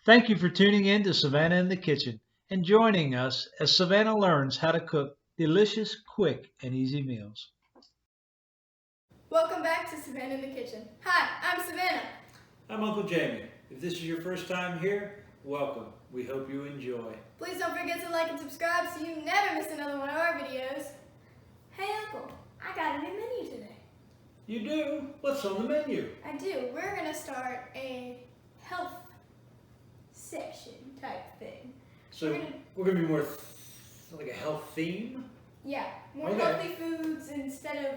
Thank you for tuning in to Savannah in the Kitchen and joining us as Savannah learns how to cook delicious, quick, and easy meals. Welcome back to Savannah in the Kitchen. Hi, I'm Savannah. I'm Uncle Jamie. If this is your first time here, welcome. We hope you enjoy. Please don't forget to like and subscribe so you never miss another one of our videos. Hey Uncle, I got a new menu today. You do? What's on the menu? I do. We're going to start a health section type thing. So we're gonna be more like a health theme? Yeah, more Okay. healthy foods instead of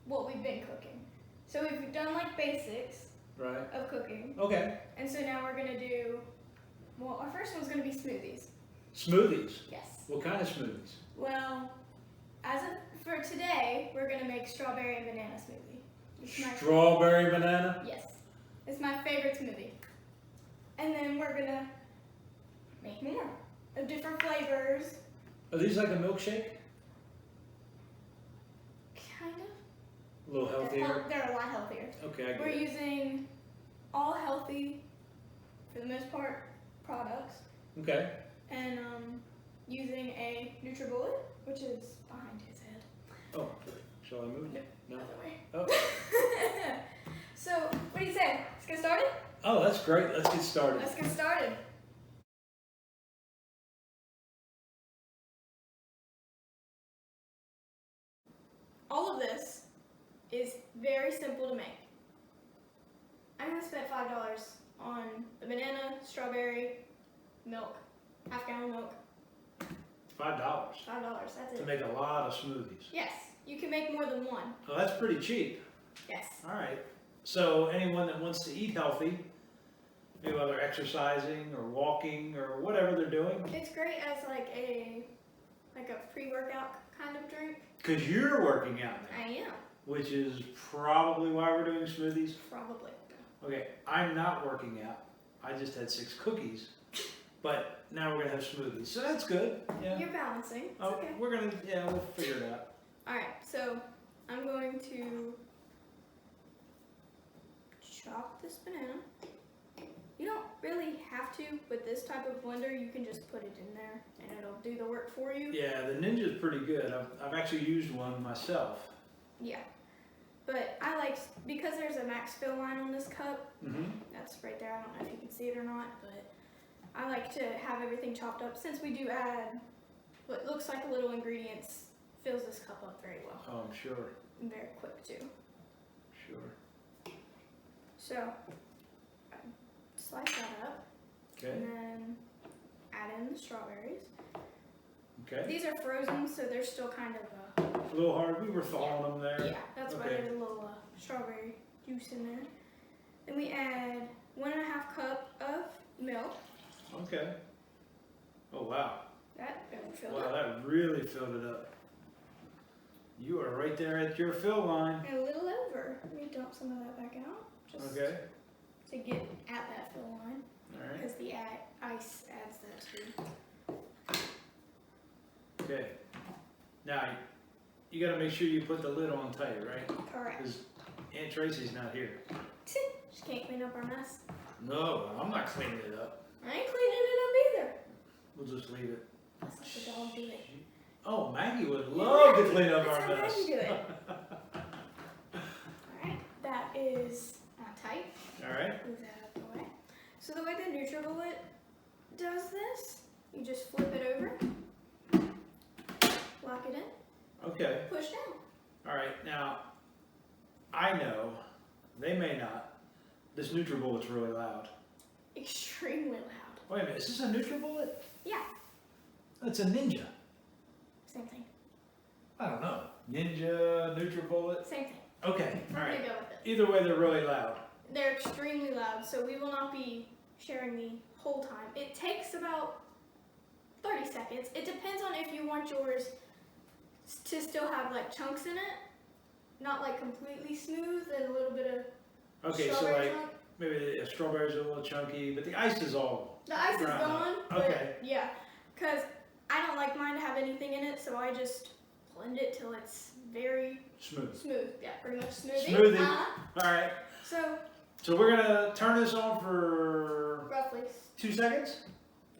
what we've been cooking. So we've done like basics Right. of cooking. Okay. And so now we're going to do, well, our first one's going to be smoothies. Smoothies? Yes. What kind of smoothies? Well, for today, we're gonna make strawberry and banana smoothie. It's my Strawberry banana? yes, it's my favorite smoothie. And then we're gonna make more of different flavors. Are these like a milkshake? Kind of. A little healthier? They're a lot healthier. Okay, I get We're it. using all healthy, for the most part, products, Okay. and using a NutriBullet, which is behind his head. Oh, shall I move? No. Other way. Oh. So, what do you say? Let's get started? Oh, that's great. Let's get started. Let's get started. All of this is very simple to make. I'm going to spend $5 on the banana, strawberry, milk, half-gallon milk. $5 $5, that's to it. make a lot of smoothies. Yes, you can make more than one. Oh, that's pretty cheap. Yes. All right. So anyone that wants to eat healthy, maybe while they're exercising or walking or whatever they're doing, It's great as like a pre-workout kind of drink. because you're working out now, I am, which is probably why we're doing smoothies. probably. Okay, I'm not working out. I just had 6 cookies, but now we're gonna have smoothies, so that's good. Yeah. You're balancing. It's Oh, okay. we'll figure it out. Alright, so I'm going to chop this banana. You don't really have to with this type of blender. You can just put it in there and it'll do the work for you. Yeah, the Ninja's pretty good. I've actually used one myself. Yeah. But I like, because there's a max fill line on this cup, Mm-hmm. that's right there. I don't know if you can see it or not, but I like to have everything chopped up. Since we do add what looks like little ingredients, fills this cup up very well. Oh, I'm sure. And very quick too. Sure. So, I slice that up. Okay. And then add in the strawberries. Okay. These are frozen, so they're still kind of A little hard. We were thawing them there. yeah, that's why Okay. there's a little strawberry juice in there. Then we add 1.5 cup of milk. Okay. Oh, wow. That filled Wow, up. that really filled it up. You are right there at your fill line. And a little over. Let me dump some of that back out, just Okay. to get at that fill line, All right. because the ice adds that too. Okay. Now, you got to make sure you put the lid on tight, right? Correct. Because Aunt Tracy's not here. She can't clean up our mess. No, I'm not cleaning it up. I ain't cleaning it up either. We'll just leave it. Let's let the dog do it. Oh, Maggie would love to clean up Let's our have mess. Maggie do it. Alright, that is tight. All right. Move that out the way. So the way the NutriBullet does this, you just flip it over, lock it in, Okay. push down. All right. Now, I know they may not. This NutriBullet's really loud. Extremely loud. Wait a minute. Is this a NutriBullet? Yeah, It's a Ninja. same thing. I don't know. Ninja, NutriBullet. Same thing. Okay. All We're right. gonna go with it. Either way, they're really loud. They're extremely loud, so we will not be sharing the whole time. It takes about 30 seconds. It depends on if you want yours to still have like chunks in it, not like completely smooth and a little bit of Okay, so strawberry like chunk. maybe the strawberries are a little chunky, but the ice is all. The ice is Right. gone, but Okay. yeah, because I don't like mine to have anything in it, so I just blend it till it's very Smooth. smooth. Yeah, pretty much smoothie. Smoothie. Uh-huh. All right. So So we're gonna turn this on for roughly 2 seconds?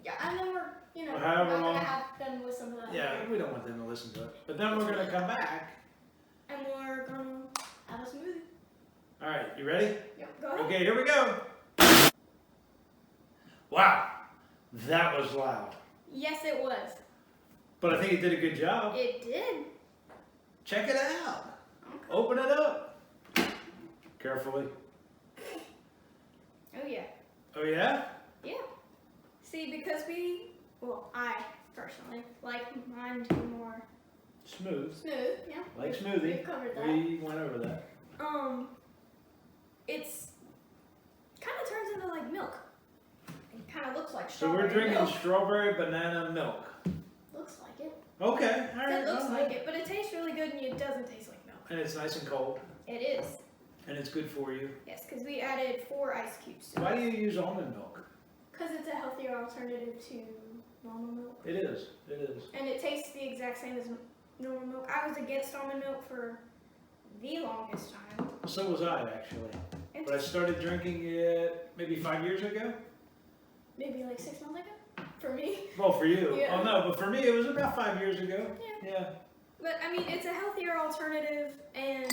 Yeah, and then we're, you know, However not long. gonna have them listen to that. Yeah, we don't want them to listen to it. But then we're gonna come back. And we're gonna have a smoothie. All right, you ready? Yep, go ahead. Okay, here we go. Wow, that was loud. Yes, it was. But I think it did a good job. It did. Check it out. Okay. Open it up. Carefully. Oh yeah. Oh yeah? Yeah. See, because I personally like mine to be more Smooth. smooth. Yeah. Like smoothie. We've covered that. We went over that. It's kind of turns into like milk. It kind of looks like So strawberry we're drinking milk. strawberry banana milk. Looks like it. Okay, all right. It looks all like right. it, but it tastes really good and it doesn't taste like milk. And it's nice and cold. It is. And it's good for you. Yes, because we added 4 ice cubes to Why it. do you use almond milk? Because it's a healthier alternative to normal milk. It is. It is. And it tastes the exact same as normal milk. I was against almond milk for the longest time. So was I, actually. It's But I started drinking it maybe 5 years ago. maybe like 6 months ago for me. Well, for you. Yeah. Oh, no, but for me, it was about 5 years ago. Yeah. But I mean, it's a healthier alternative, and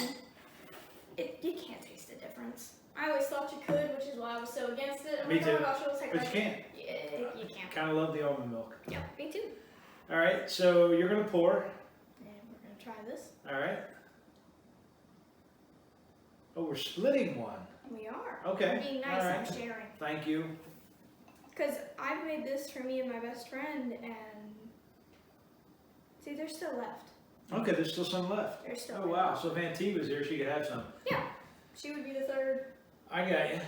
you can't taste the difference. I always thought you could, which is why I was so against it. I'm Me like, oh too. my gosh, it'll take But you like- can't. Yeah, you can't. Kind of love the almond milk. Yeah, me too. All right, so you're going to pour. And we're gonna try this. All right. Oh, we're splitting one. We are. Okay, I'm being nice. all I'm right. sharing. Thank you. Because I made this for me and my best friend, and see, there's still left. Okay, there's still some left. There's still. Oh, wow. So if Aunt T was here, she could have some. Yeah, she would be the third. I got you.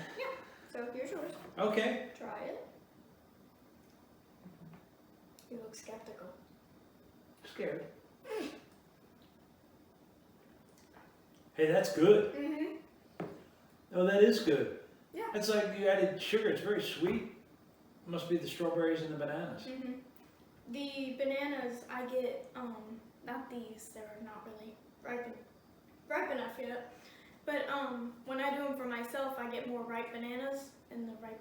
So here's yours. Okay. Try it. You look skeptical. Scared. Hey, that's good. Mm-hmm. Oh, that is good. Yeah. It's like you added sugar. It's very sweet. Must be the strawberries and the bananas. Mm-hmm. The bananas I get, not these. They're not really ripe enough yet. But when I do them for myself, I get more ripe bananas and the ripe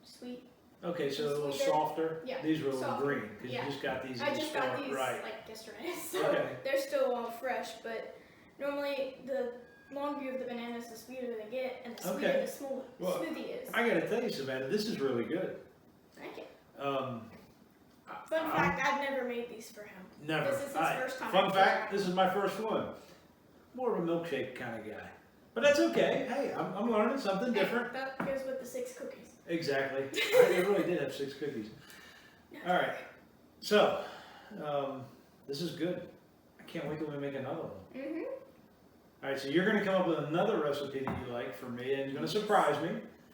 sweet. Okay, so a little Sweeter. softer. Yeah, These were a little softer. green because Yeah. you just got these. I in the just got store. these Right. like yesterday, so Okay. they're still all fresh. But normally the longer you have the bananas, the sweeter they get, and the sweeter Okay. the Well, smoothie is. I gotta tell you, Savannah, this is really good. Thank you. Fun Fun fact: I've never made these for him. Never. This is his first time. Fun I've fact, tried. this is my first one. More of a milkshake kind of guy. But that's okay. Hey, I'm learning something different. That goes with the 6 cookies. Exactly. I really did have 6 cookies. All right. So, this is good. I can't wait till we make another one. Mm-hmm. All right, so you're going to come up with another recipe that you like for me, and you're going to surprise me.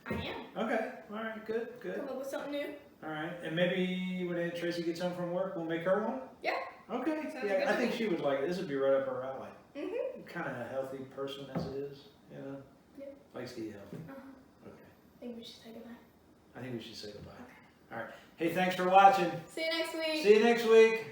I am. Okay. All right. Good. Good. Come up with something new. All right. And maybe when Aunt Tracy gets home from work, we'll make her one. Yeah. Okay. Sounds Yeah, good I to think me. she would like it. This would be right up her alley. Mm-hmm. Kind of a healthy person as it is, you know. Yeah. Likes to eat healthy. Uh-huh. Okay. I think we should say goodbye. I think we should say goodbye. All right. Hey, thanks for watching. See you next week. See you next week.